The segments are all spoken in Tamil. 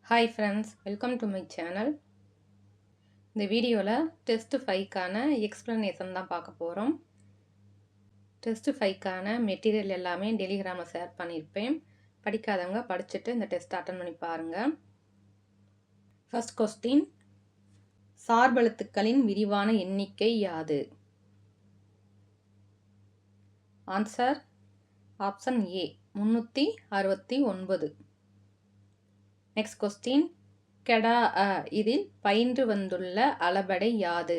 Hi friends, welcome to my channel. இந்த வீடியோவில் டெஸ்ட் 5க்கான எக்ஸ்ப்ளனேஷன் தான் பார்க்க போகிறோம். டெஸ்ட் 5க்கான மெட்டீரியல் எல்லாமே டெலிகிராமில் ஷேர் பண்ணியிருப்பேன். படிக்காதவங்க படிச்சுட்டு இந்த டெஸ்ட் அட்டன் பண்ணி பாருங்கள். ஃபர்ஸ்ட் கொஸ்டின், சார்பெழுத்துக்களின் விரிவான எண்ணிக்கை யாது? ஆன்சர் ஆப்ஷன் ஏ 369. நெக்ஸ்ட் கொஸ்டின், கெடா அ இதில் பயின்று வந்துள்ள அளபடை யாது?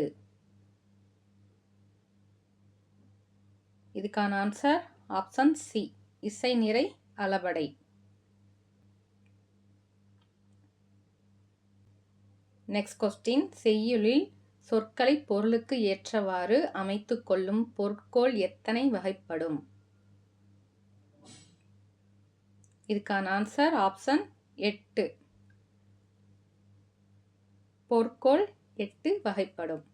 இதுக்கான ஆன்சர் ஆப்ஷன் சி இசை நிறை அளபடை. நெக்ஸ்ட் கொஸ்டின், செய்யுளில் சொற்களை பொருளுக்கு ஏற்றவாறு அமைத்து கொள்ளும் பொருட்கோள் எத்தனை வகைப்படும்? இதுக்கான ஆன்சர் ஆப்ஷன் 8. பொருட்கோள் 8 வகைப்படும்.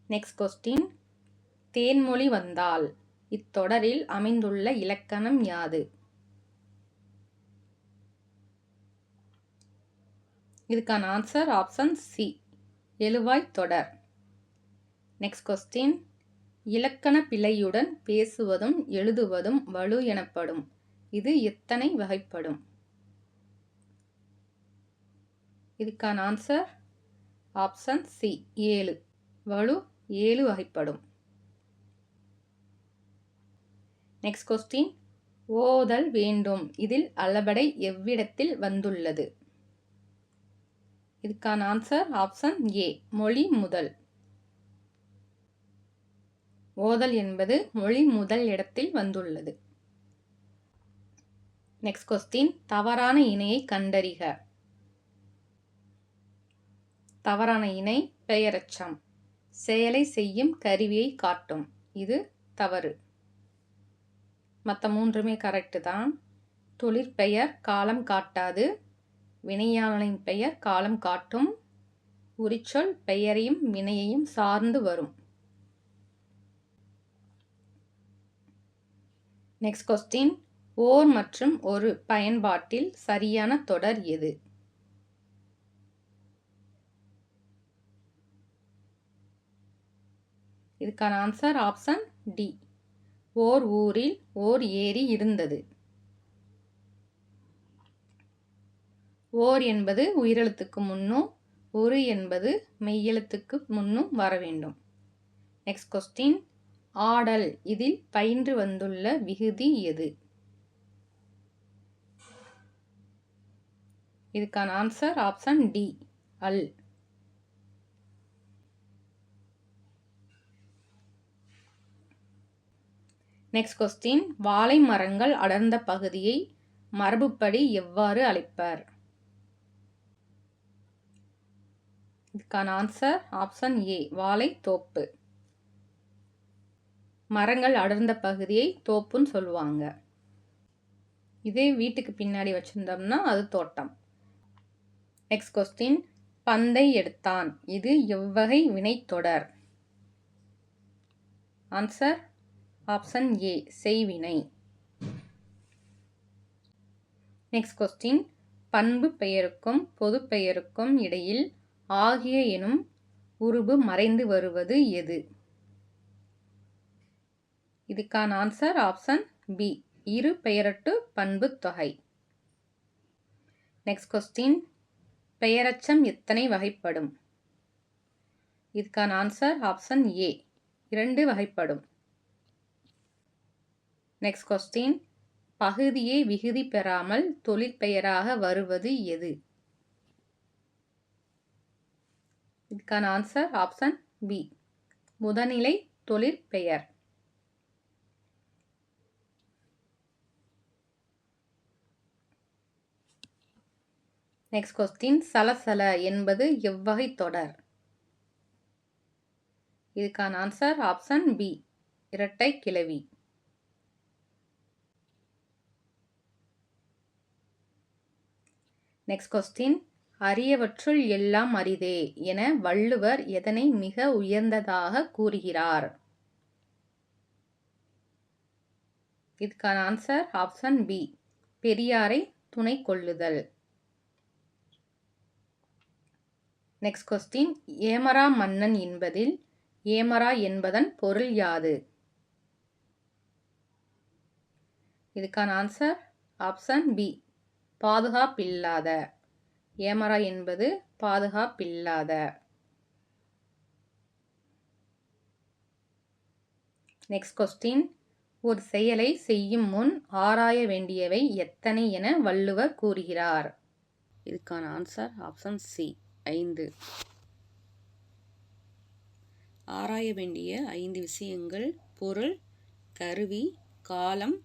நெக்ஸ்ட் கொஸ்டின், தேன்மொழி வந்தால் இத்தொடரில் அமைந்துள்ள இலக்கணம் யாது? இதுக்கான ஆன்சர் ஆப்ஷன் சி எழுவாய் தொடர். நெக்ஸ்ட் கொஸ்டின், இலக்கண பிழையுடன் பேசுவதும் எழுதுவதும் வலு எனப்படும். இது எத்தனை வகைப்படும்? இதுக்கான ஆன்சர் ஆப்ஷன் சி 7. வலு 7 வகைப்படும். நெக்ஸ்ட் கொஸ்டின், ஓதல் வேண்டும் இதில் அளபடை எவ்விடத்தில் வந்துள்ளது? இதுக்கான ஆன்சர் ஆப்ஷன் ஏ மொழி முதல். ஓதல் என்பது மொழி முதல் இடத்தில் வந்துள்ளது. நெக்ஸ்ட் கொஸ்டின், தவறான இணையை கண்டறிக. தவறான இணை பெயரெச்சம். செயலை செய்யும் கருவியை காட்டும். இது தவறு. மற்ற மூன்றுமே கரெக்டு தான். தொழிற்பெயர் காலம் காட்டாது. வினையாளனின் பெயர் காலம் காட்டும். உரிச்சொல் பெயரையும் வினையையும் சார்ந்து வரும். நெக்ஸ்ட் கொஸ்டின், ஓர் மற்றும் ஒரு பயன்பாட்டில் சரியான தொடர் எது? இதுக்கான ஆன்சர் ஆப்ஷன் டி ஓர் ஊரில் ஓர் ஏரி இருந்தது. ஓர் என்பது உயிரெழுத்துக்கு முன்னும் ஒரு என்பது மெய்யெழுத்துக்கு முன்னும் வர வேண்டும். நெக்ஸ்ட் கொஸ்டின், ஆடல் இதில் பயின்று வந்துள்ள விகுதி எது? இதுக்கான ஆன்சர் ஆப்ஷன் டி அல். நெக்ஸ்ட் கொஸ்டின், வாழை மரங்கள் அடர்ந்த பகுதியை மரபுப்படி எவ்வாறு அழைப்பர்? இதுக்கான ஆன்சர் ஆப்ஷன் ஏ வாழை தோப்பு. மரங்கள் அடர்ந்த பகுதியை தோப்புன்னு சொல்லுவாங்க. இதே வீட்டுக்கு பின்னாடி வச்சிருந்தோம்னா அது தோட்டம். நெக்ஸ்ட் கொஸ்டின், பந்தை எடுத்தான் இது எவ்வகை வினைத்தொடர்? ஆன்சர் ஆப்ஷன் ஏ செய்வினை. நெக்ஸ்ட் கொஸ்டின், பண்பு பெயருக்கும் பொது பெயருக்கும் இடையில் ஆகிய எனும் உருபு மறைந்து வருவது எது? இதுக்கான ஆன்சர் ஆப்ஷன் பி இரு பெயரட்டு பண்பு தொகை. நெக்ஸ்ட் கொஸ்டின், பெயரச்சம் எத்தனை வகைப்படும்? இதுக்கான ஆன்சர் ஆப்ஷன் ஏ 2 வகைப்படும். நெக்ஸ்ட் கொஸ்டின், பகுதியை விகுதி பெறாமல் தொழிற்பெயராக வருவது எது? இதுக்கான ஆன்சர் ஆப்ஷன் பி முதனிலை தொழிற்பெயர். நெக்ஸ்ட் கொஸ்டின், சலசல என்பது எவ்வகை தொடர்? இதுக்கான ஆன்சர் ஆப்ஷன் பி இரட்டை கிளவி. நெக்ஸ்ட் கொஸ்டின், அரியவற்றுள் எல்லாம் அரிதே என வள்ளுவர் எதனை மிக உயர்ந்ததாக கூறுகிறார்? இதுக்கான ஆன்சர் ஆப்ஷன் பி பெரியாரை துணை கொள்ளுதல். நெக்ஸ்ட் கொஸ்டின், ஏமரா மன்னன் என்பதில் ஏமரா என்பதன் பொருள் யாது? இதுக்கான ஆன்சர் ஆப்ஷன் பி, பாதுகாப்பில்லாத. ஏமரா என்பது பாதுகாப்பில்லாத. நெக்ஸ்ட் கொஸ்டின், ஒரு செயலை செய்யும் முன் ஆராய வேண்டியவை எத்தனை என வள்ளுவர் கூறுகிறார்? இதுக்கான ஆன்சர் ஆப்ஷன் சி, 5. ஆராய வேண்டிய 5 விஷயங்கள்: பொருள், கருவி, காலம்,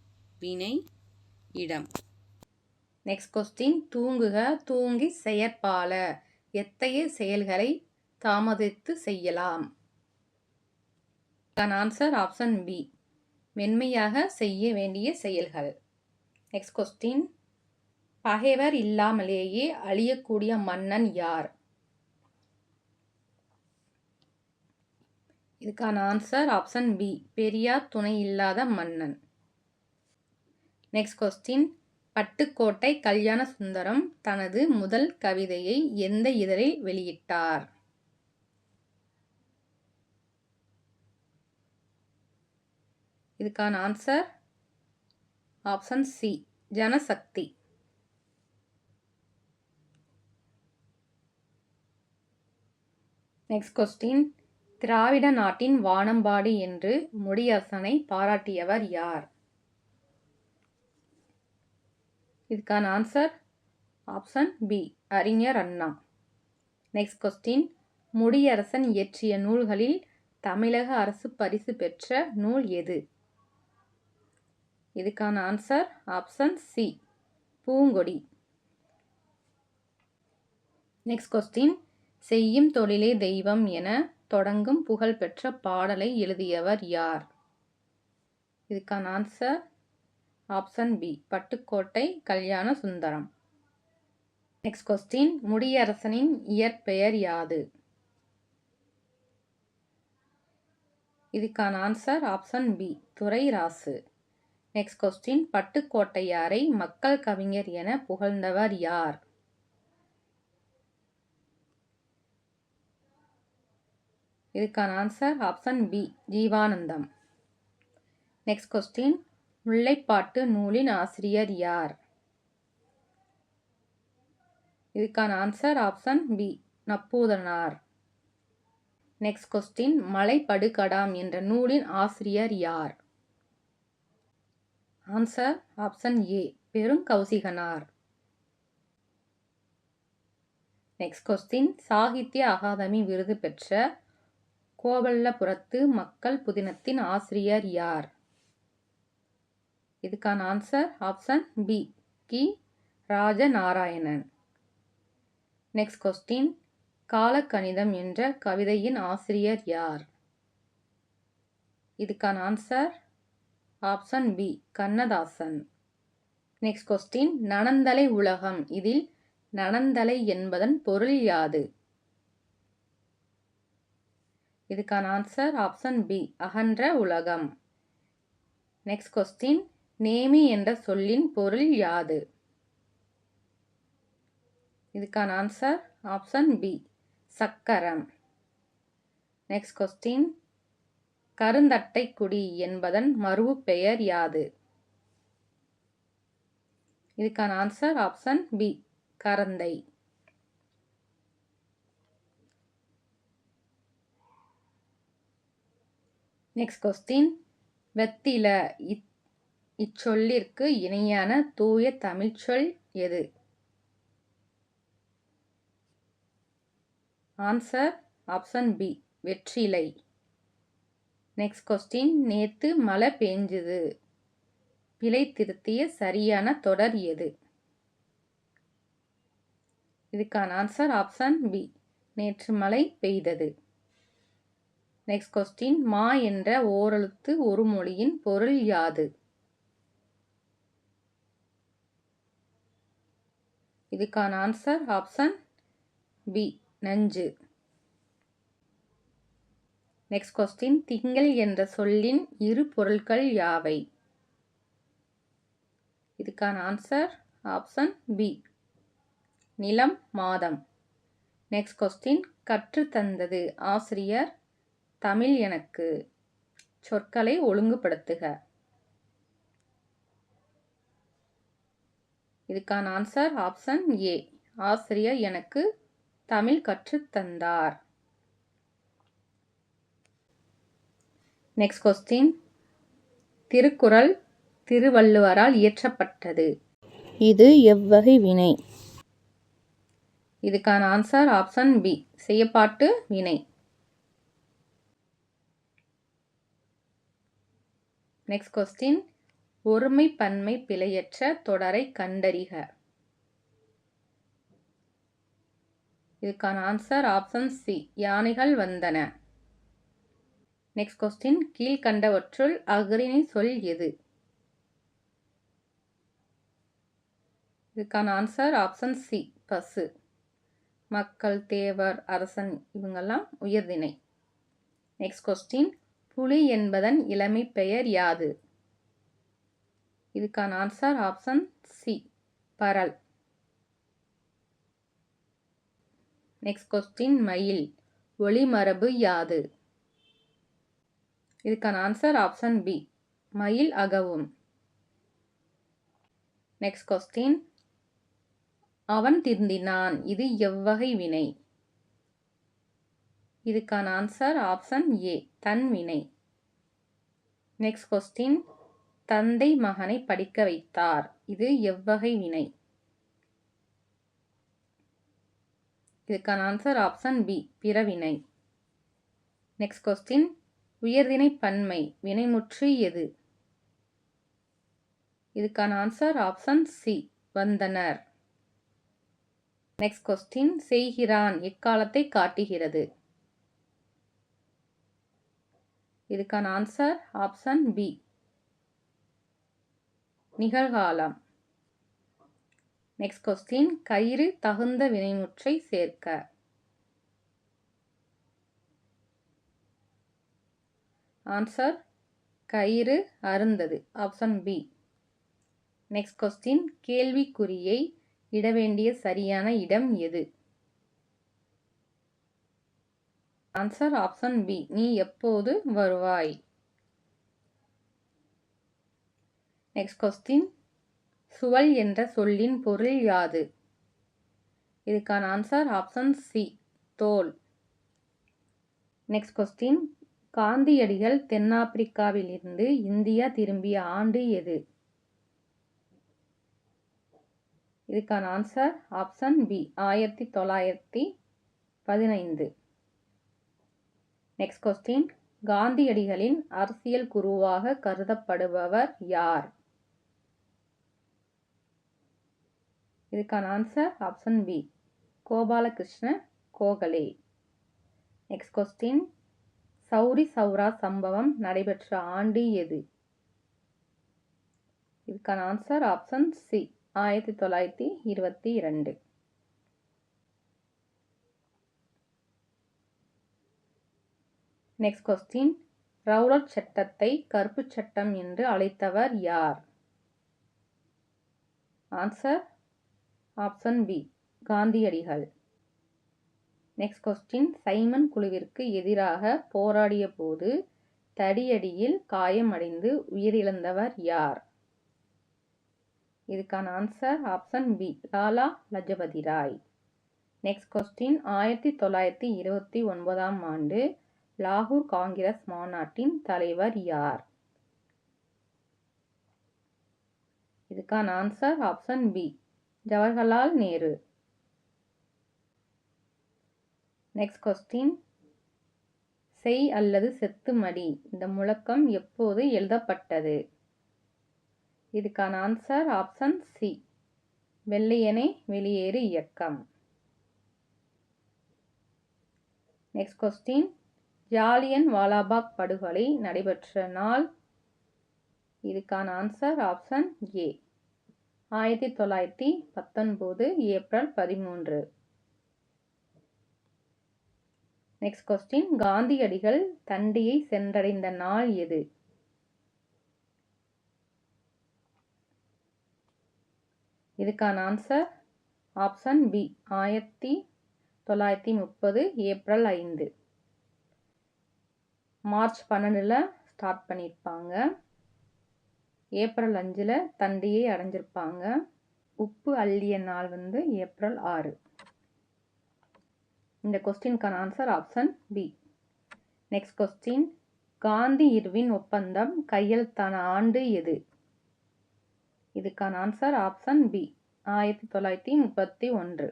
வினை, இடம். நெக்ஸ்ட் கொஸ்டின், தூங்குக தூங்கி செயற்பால எத்தகைய செயல்களை தாமதித்து செய்யலாம்? ஆன்சர் ஆப்ஷன் பி, மென்மையாக செய்ய வேண்டிய செயல்கள். நெக்ஸ்ட் கொஸ்டின், பகைவர் இல்லாமலேயே அழியக்கூடிய மன்னன் யார்? இதுக்கான ஆன்சர் ஆப்ஷன் பி, பெரியார் துணை இல்லாத மன்னன். நெக்ஸ்ட் கொஸ்டின், பட்டுக்கோட்டை கல்யாண சுந்தரம் தனது முதல் கவிதையை எந்த இதழில் வெளியிட்டார்? இதுக்கான answer option C, Janasakthi. Next question, திராவிட நாட்டின் வானம்பாடி என்று முடியரசனை பாராட்டியவர் யார்? இதுக்கான ஆன்சர் ஆப்ஷன் பி, அறிஞர் அண்ணா. நெக்ஸ்ட் கொஸ்டின், முடியரசன் இயற்றிய நூல்களில் தமிழக அரசு பரிசு பெற்ற நூல் எது? இதுக்கான ஆன்சர் ஆப்ஷன் சி, பூங்கொடி. நெக்ஸ்ட் கொஸ்டின், செய்யும் தொழிலே தெய்வம் என தொடங்கும் புகழ்பெற்ற பாடலை எழுதியவர் யார்? இதுக்கான answer option B, Pattukkottai Kalyana Sundaram. Next question, முடியரசனின் இயற்பெயர் யாது? இதுக்கான answer option B, Durairasu. Next question, பட்டுக்கோட்டையாரை மக்கள் கவிஞர் என புகழ்ந்தவர் யார்? இதுக்கான answer option B, Jeevanandam. Next question, Mullaippattu நூலின் ஆசிரியர் யார்? இதுக்கான answer option B, Nappoothanar. Next question, Malaipadukadam என்ற நூலின் ஆசிரியர் யார்? Answer option A, Perunkousikanar. Next question, Sahitya Akademi விருது பெற்ற கோவலபுரத்து மக்கள் புதினத்தின் ஆசிரியர் யார்? இதுக்கான ஆன்சர் ஆப்ஷன் பி, கி. ராஜநாராயணன். நெக்ஸ்ட் கொஸ்டின், காலக்கணிதம் என்ற கவிதையின் ஆசிரியர் யார்? இதுக்கான answer option B, Kannadasan. Next question, நனந்தலை உலகம் இதில் நனந்தலை என்பதன் பொருள் யாது? இதுக்கான ஆன்சர் ஆப்ஷன் பி, அகன்ற உலகம். நெக்ஸ்ட் கொஸ்டின், நேமி என்ற சொல்லின் பொருள் யாது? இதுக்கான ஆன்சர் ஆப்ஷன் பி, சக்கரம். நெக்ஸ்ட் கொஸ்டின், கருந்தட்டைக்குடி என்பதன் மரபு பெயர் யாது? இதுக்கான ஆன்சர் ஆப்ஷன் பி, கரந்தை. நெக்ஸ்ட் கொஸ்டின், வெத்தில இச்சொல்லிற்கு இணையான தூய தமிழ்ச்சொல் எது? ஆன்சர் ஆப்ஷன் பி, வெற்றிலை. நெக்ஸ்ட் கொஸ்டின், நேத்து மழை பெஞ்சது பிழை திருத்திய சரியான தொடர் எது? இதுக்கான ஆன்சர் ஆப்ஷன் பி, நேற்று மழை பெய்தது. நெக்ஸ்ட் கொஸ்டின், மா என்ற ஓரெழுத்து ஒரு மொழியின் பொருள் யாது? இதுக்கான ஆன்சர் ஆப்ஷன் பி, நஞ்சு. நெக்ஸ்ட் கொஸ்டின், திங்கள் என்ற சொல்லின் இரு பொருட்கள் யாவை? இதுக்கான ஆன்சர் ஆப்ஷன் பி, நிலம், மாதம். நெக்ஸ்ட் கொஸ்டின், கற்றுத்தந்தது ஆசிரியர் தமிழ் எனக்கு. சொற்களை ஒழுங்குபடுத்துக. இதுக்கான ஆன்சர் ஆப்ஷன் ஏ. ஆசிரியர் எனக்கு தமிழ் கற்றுத்தந்தார். நெக்ஸ்ட் கொஸ்டின், திருக்குறள் திருவள்ளுவரால் இயற்றப்பட்டது. இது எவ்வகை வினை? இதுக்கான ஆன்சர் ஆப்ஷன் பி. செய்யப்பாட்டு வினை. நெக்ஸ்ட் கொஸ்டின், ஒருமை பன்மை பிழையற்ற தொடரை கண்டறிக. இதுக்கான ஆன்சர் ஆப்ஷன் சி. யானைகள் வந்தன. நெக்ஸ்ட் கொஸ்டின், கீழ்கண்டவற்றுள் அஃறிணை சொல் எது? இதுக்கான ஆன்சர் ஆப்ஷன் சி. பசு. மக்கள், தேவர், அரசன் இவங்கெல்லாம் உயர்திணை. நெக்ஸ்ட் கொஸ்டின், புலி என்பதன் இளமை பெயர் யாது? இதுக்கான ஆன்சர் ஆப்ஷன் சி. பரல். நெக்ஸ்ட் கொஸ்டின், மயில் ஒளிமரபு யாது? இதுக்கான ஆன்சர் ஆப்ஷன் பி. மயில் அகவும். நெக்ஸ்ட் கொஸ்டின், அவன் திருந்தினான் இது எவ்வகை வினை? இதுக்கான ஆன்சர் ஆப்ஷன் ஏ. தன்வினை. நெக்ஸ்ட் கொஸ்டின், தந்தை மகனை படிக்க வைத்தார் இது எவ்வகை வினை? இதுக்கான ஆன்சர் ஆப்ஷன் பி. பிறவினை. நெக்ஸ்ட் கொஸ்டின், உயர்திணை பன்மை வினைமுற்று எது? இதுக்கான ஆன்சர் ஆப்ஷன் சி. வந்தனர். நெக்ஸ்ட் கொஸ்டின், செய்கிறான் எக்காலத்தை காட்டுகிறது? இதுக்கான ஆன்சர் ஆப்ஷன் பி. நிகழ்காலம். நெக்ஸ்ட் கொஸ்டின், கயிறு தகுந்த வினைமுற்றை சேர்க்க. ஆன்சர் கயிறு அருந்தது. Option B. நெக்ஸ்ட் கொஸ்டின், கேள்விக்குறியை இட வேண்டிய சரியான இடம் எது? Answer option B. நீ எப்போது வருவாய்? நெக்ஸ்ட் கொஸ்டின், சுவல் என்ற சொல்லின் பொருள் யாது? இதுக்கான ஆன்சர் ஆப்ஷன் சி. தோல். நெக்ஸ்ட் கொஸ்டின், காந்தியடிகள் தென்னாப்பிரிக்காவில் இருந்து இந்தியா திரும்பிய ஆண்டு எது? இதுக்கான answer option B. 1915. Next question, காந்தியடிகளின் அரசியல் குருவாக கருதப்படுபவர் யார்? இதுக்கான answer option B. Gopalakrishna Gokhale. Next question, Chauri Chaura சம்பவம் நடைபெற்ற ஆண்டு எது? இதுக்கான answer option C. 1922. Next question, Rowlatt சட்டத்தை கருப்பு சட்டம் என்று அழைத்தவர் யார்? Answer option B. காந்தியடிகள். நெக்ஸ்ட் கொஸ்டின், சைமன் குழுவிற்கு எதிராக போராடிய போது தடியடியில் காயமடைந்து உயிரிழந்தவர் யார்? இதுக்கான answer option B. Lala Lajpat Rai. Next question, 1929ஆம் ஆண்டு லாகூர் காங்கிரஸ் மாநாட்டின் தலைவர் யார்? இதுக்கான answer option B. Jawaharlal Nehru. Next question, செய் அல்லது செத்து மடி இந்த முழக்கம் எப்போது எழுதப்பட்டது? இதுக்கான ஆன்சர் ஆப்ஷன் சி. வெள்ளையனே வெளியேறு இயக்கம். நெக்ஸ்ட் கொஸ்டின், ஜாலியன் வாலாபாக் படுகொலை நடைபெற்ற நாள்? இதுக்கான answer option A. 1919 April 13. Next question, காந்தியடிகள் தண்டியை சென்றடைந்த நாள் எது? இதுக்கான answer option B. 1930 April 5. March 12 start பண்ணியிருப்பாங்க. ஏப்ரல் 5 தண்டியை அடைஞ்சிருப்பாங்க. உப்பு அள்ளிய நாள் ஏப்ரல் 6. இந்த கொஸ்டினுக்கான answer option B. Next question, Gandhi Irwin ஒப்பந்தம் கையெழுத்தான ஆண்டு எது? இதுக்கான answer option B, 1931.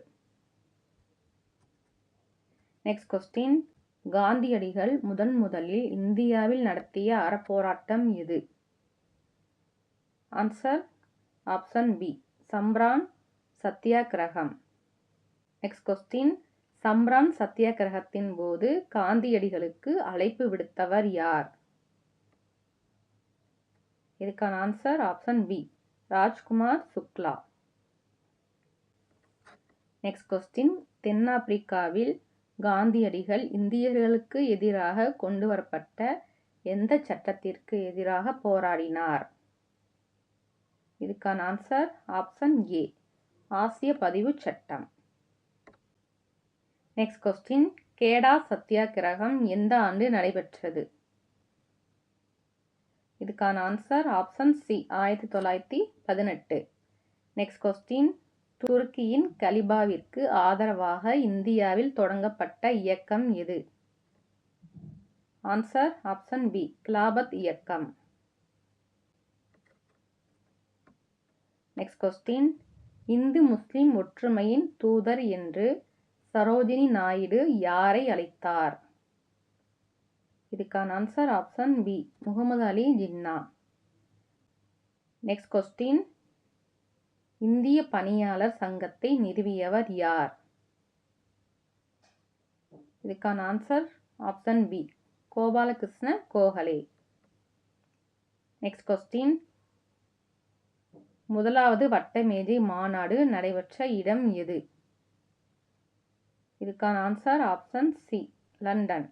Next question, காந்தியடிகள் முதலில் இந்தியாவில் நடத்திய அறப்போராட்டம் எது? ஆன்சர் ஆப்ஷன் பி, சம்ரான் சத்தியாகிரகம். நெக்ஸ்ட் கொஸ்டின், சம்ரான் சத்தியாகிரகத்தின் போது காந்தியடிகளுக்கு அழைப்பு விடுத்தவர் யார்? இதுக்கான answer option B, Rajkumar Shukla. Next question, தென்னாப்பிரிக்காவில் காந்தியடிகள் இந்தியர்களுக்கு எதிராக கொண்டு வரப்பட்ட எந்த சட்டத்திற்கு எதிராக போராடினார்? இதுக்கான ஆன்சர் ஆப்ஷன் ஏ, ஆசிய பதிவு சட்டம். நெக்ஸ்ட் கொஸ்டின், கேடா சத்தியாகிரகம் எந்த ஆண்டு நடைபெற்றது? இதுக்கான answer option C, 1918. Next question, துருக்கியின் கலிபாவிற்கு ஆதரவாக இந்தியாவில் தொடங்கப்பட்ட இயக்கம் எது? ஆன்சர் ஆப்ஷன் பி, கிலாபத் இயக்கம். நெக்ஸ்ட் கொஸ்டின், இந்து முஸ்லிம் ஒற்றுமையின் தூதர் என்று சரோஜினி நாயுடு யாரை அழைத்தார்? இதுக்கான answer option B, Muhammad Ali Jinnah. Next question, இந்திய பணியாளர் சங்கத்தை நிறுவியவர் யார்? இதுக்கான answer option B, Gopalakrishna Gokhale. Next question, முதலாவது வட்டமேஜை மாநாடு நடைபெற்ற இடம் எது? இதுக்கான answer option C, London.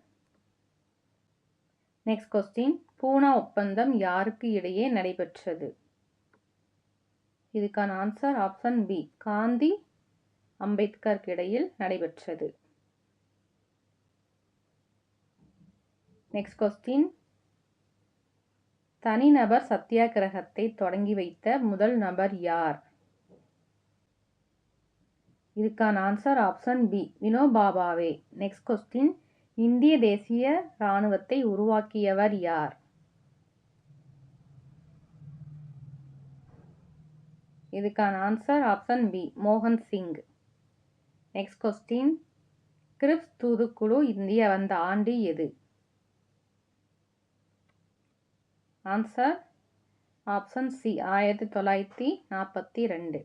Next question, Poona ஒப்பந்தம் யாருக்கு இடையே நடைபெற்றது? இதுக்கான ஆன்சர் ஆப்ஷன் பி, காந்தி அம்பேத்கருக்கு இடையில் நடைபெற்றது. நெக்ஸ்ட் கொஸ்டின், தனிநபர் சத்தியாகிரகத்தை தொடங்கி வைத்த முதல் நபர் யார்? இதுக்கான answer option B, Vinoba Bhave. Next question, இந்திய தேசிய இராணுவத்தை உருவாக்கியவர் யார்? இதுக்கான ஆன்சர் ஆப்ஷன் பி, மோகன் சிங். நெக்ஸ்ட் கொஸ்டின், கிரிப்ஸ் தூதுக்குழு இந்தியா வந்த ஆண்டு எது? Answer option C, 1942.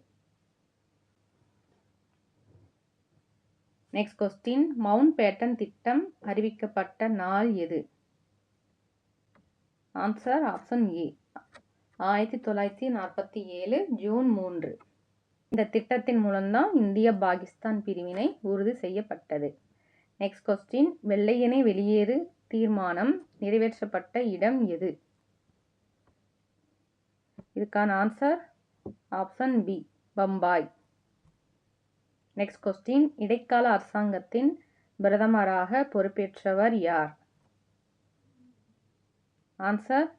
Next question, Mountbatten திட்டம் அறிவிக்கப்பட்ட நாள் எது? Answer option A, 1947 June 3. இந்த திட்டத்தின் மூலம்தான் இந்திய பாகிஸ்தான் பிரிவினை உறுதி செய்யப்பட்டது. நெக்ஸ்ட் கொஸ்டின், வெள்ளையனே வெளியேறு தீர்மானம் நிறைவேற்றப்பட்ட இடம் எது? இதுக்கான answer option B, Bombay. Next question, இடைக்கால அரசாங்கத்தின் பிரதமராக பொறுப்பேற்றவர் யார்? Answer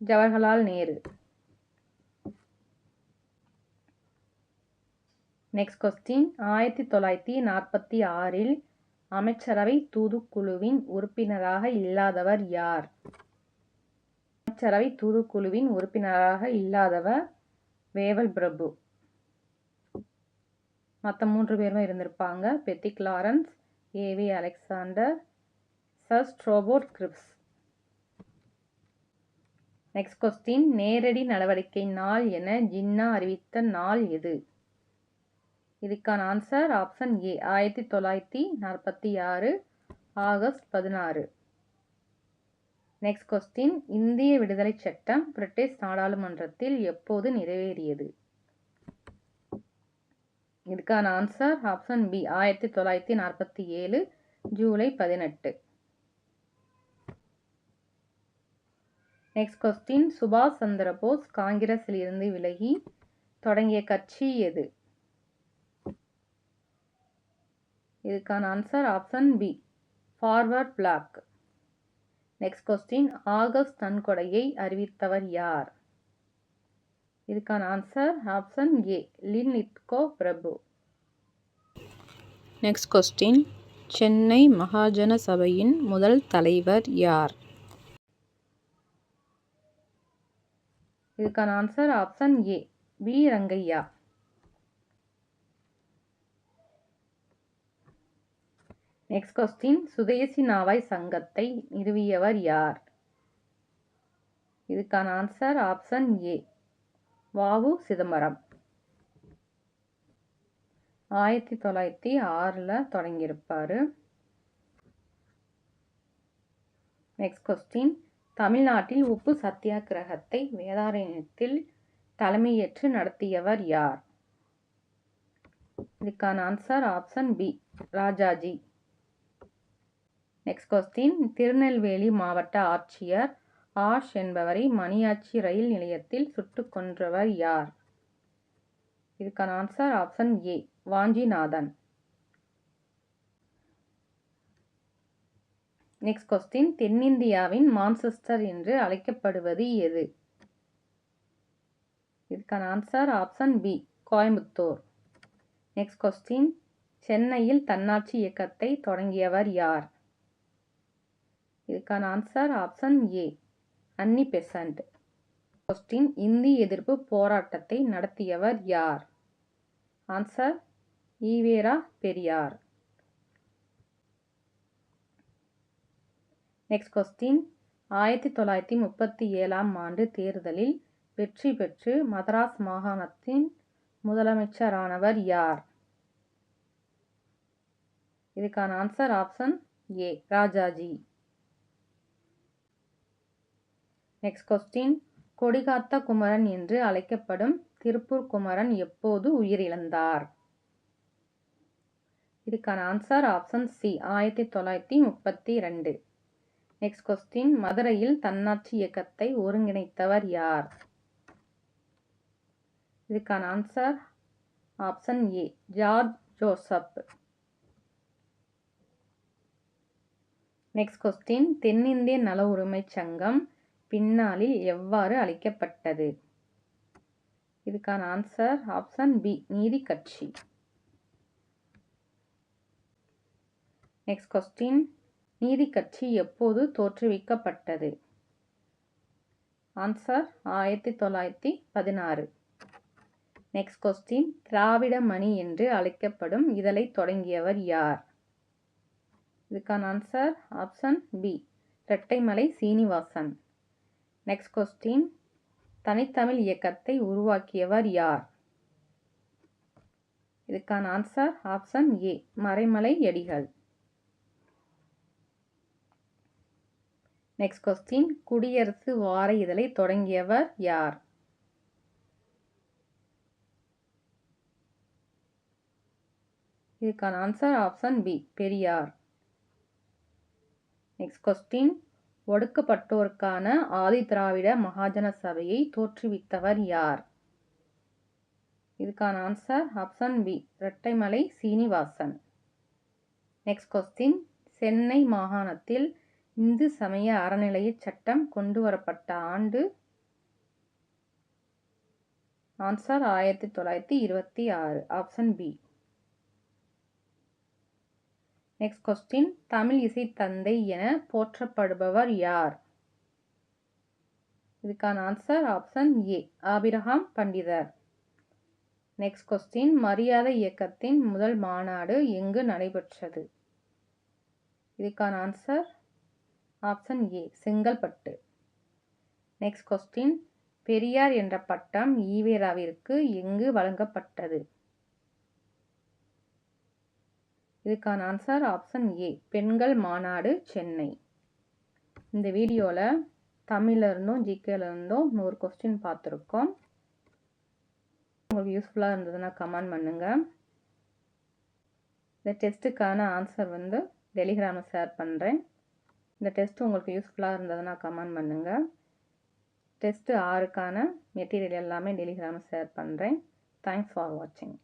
Jawaharlal Nehru. Next question, 1946 அமைச்சரவை தூதுக்குழுவின் உறுப்பினராக இல்லாதவர் யார்? அமைச்சரவை தூதுக்குழுவின் உறுப்பினராக இல்லாதவர் வேவல் பிரபு. மற்ற 3 பேருமே இருந்திருப்பாங்க, Pethick Lawrence, A V Alexander, Sir Stafford Cripps. Next question, நேரடி நடவடிக்கை நாள் என ஜின்னா அறிவித்த நாள் எது? இதுக்கான answer option A, 1946 August 16. Next question, இந்திய விடுதலை சட்டம் பிரிட்டிஷ் நாடாளுமன்றத்தில் எப்போது நிறைவேறியது? இதுக்கான answer option B, 1947 July 18. Next question, சுபாஷ் சந்திர போஸ் காங்கிரஸில் இருந்து விலகி தொடங்கிய கட்சி எது? இதுக்கான answer option B, Forward Bloc. Next question, August நன்கொடையை அறிவித்தவர் யார்? இதுக்கான ஆன்சர் ஆப்ஷன் ஏ, லின்லித்கோ பிரபு. நெக்ஸ்ட் கொஸ்டின், சென்னை மகாஜன சபையின் முதல் தலைவர் யார்? இதுக்கான answer option A, P Rangaiah. Next question, Swadeshi நாவாய் சங்கத்தை நிறுவியவர் யார்? இதுக்கான answer option A, V O. Chidambaram. 1906 தொடங்கியிருப்பாரு. நெக்ஸ்ட் கொஸ்டின், தமிழ்நாட்டில் உப்பு சத்தியாகிரகத்தை வேதாரண்யத்தில் தலைமையேற்று நடத்தியவர் யார்? இதுக்கான answer option B, Rajaji. Next question, Tirunelveli மாவட்ட ஆட்சியர் ஆஷ் என்பவரை மணியாச்சி ரயில் நிலையத்தில் சுட்டுக் கொன்றவர் யார்? இதுக்கான answer option A, Vanchinathan. Next question, தென்னிந்தியாவின் மான்செஸ்டர் என்று அழைக்கப்படுவது எது? இதுக்கான answer option B, Coimbatore. Next question, சென்னையில் தன்னாட்சி இயக்கத்தை தொடங்கியவர் யார்? இதுக்கான answer option A, Annie Besant. Question, Hindi எதிர்ப்பு போராட்டத்தை நடத்தியவர் யார்? Answer E V R Periyar. Next question, 1937 தேர்தலில் வெற்றி பெற்று மதராஸ் மாகாணத்தின் முதலமைச்சரானவர் யார்? இதுக்கான answer option A, Rajaji. Next question, கொடிகாத்த குமரன் என்று அழைக்கப்படும் திருப்பூர் குமரன் எப்போது உயிரிழந்தார்? இதுக்கான answer option C, 1932. Next question, மதுரையில் தன்னாட்சி இயக்கத்தை ஒருங்கிணைத்தவர் யார்? இதுக்கான ஆன்சர் ஆப்ஷன் ஏ, ஜார்ஜ் ஜோசப். நெக்ஸ்ட் கொஸ்டின், தென்னிந்திய நல உரிமை சங்கம் பின்னாளில் எவ்வாறு அழைக்கப்பட்டது? இதுக்கான ஆன்சர் ஆப்ஷன் பி, நீதி கட்சி. நெக்ஸ்ட் கொஸ்டின், நீதி கட்சி எப்போது தோற்றுவிக்கப்பட்டது? Answer 1916. Next question, Dravida Mani என்று அழைக்கப்படும் இதழை தொடங்கியவர் யார்? இதுக்கான answer option B, Rettaimalai Srinivasan. Next question, தனித்தமிழ் இயக்கத்தை உருவாக்கியவர் யார்? இதுக்கான ஆன்சர் ஆப்ஷன் ஏ, மறைமலை அடிகள். நெக்ஸ்ட் கொஸ்டின், குடியரசு வார இதழை தொடங்கியவர் யார்? இதுக்கான answer option B, Periyar. Next question, ஒடுக்கப்பட்டோருக்கான ஆதி திராவிட மகாஜன சபையை தோற்றுவித்தவர் யார்? இதுக்கான answer option B, Rettaimalai Srinivasan. Next question, Chennai மாகாணத்தில் இந்து சமய அறநிலைய சட்டம் கொண்டு வரப்பட்ட ஆண்டு? Answer 1926. Option B. Next question, Tamil இசை தந்தை என போற்றப்படுபவர் யார்? இதுக்கான answer option A, Abraham Pandithar. Next question, மரியாதை இயக்கத்தின் முதல் மாநாடு எங்கு நடைபெற்றது? இதுக்கான answer option A, Chengalpattu. Next question, Periyar என்ற பட்டம் ஈவேராவிற்கு எங்கு வழங்கப்பட்டது? இதுக்கான ஆன்சர் ஆப்ஷன் ஏ, பெண்கள் மாநாடு, சென்னை. இந்த வீடியோவில் தமிழ்ல இருந்தும் ஜிகேல இருந்தும் 100 கொஸ்டின் பார்த்துருக்கோம். உங்களுக்கு யூஸ்ஃபுல்லாக இருந்ததுன்னா கமெண்ட் பண்ணுங்கள். இந்த டெஸ்ட்டுக்கான ஆன்சர் டெலிகிராமில் ஷேர் பண்ணுறேன். இந்த டெஸ்ட் உங்களுக்கு யூஸ்ஃபுல்லாக இருந்ததுன்னா கமெண்ட் பண்ணுங்கள். டெஸ்ட்டு 6க்கான மெட்டீரியல் எல்லாமே டெலிகிராமில் ஷேர் பண்ணுறேன். தேங்க்ஸ் ஃபார் வாட்சிங்.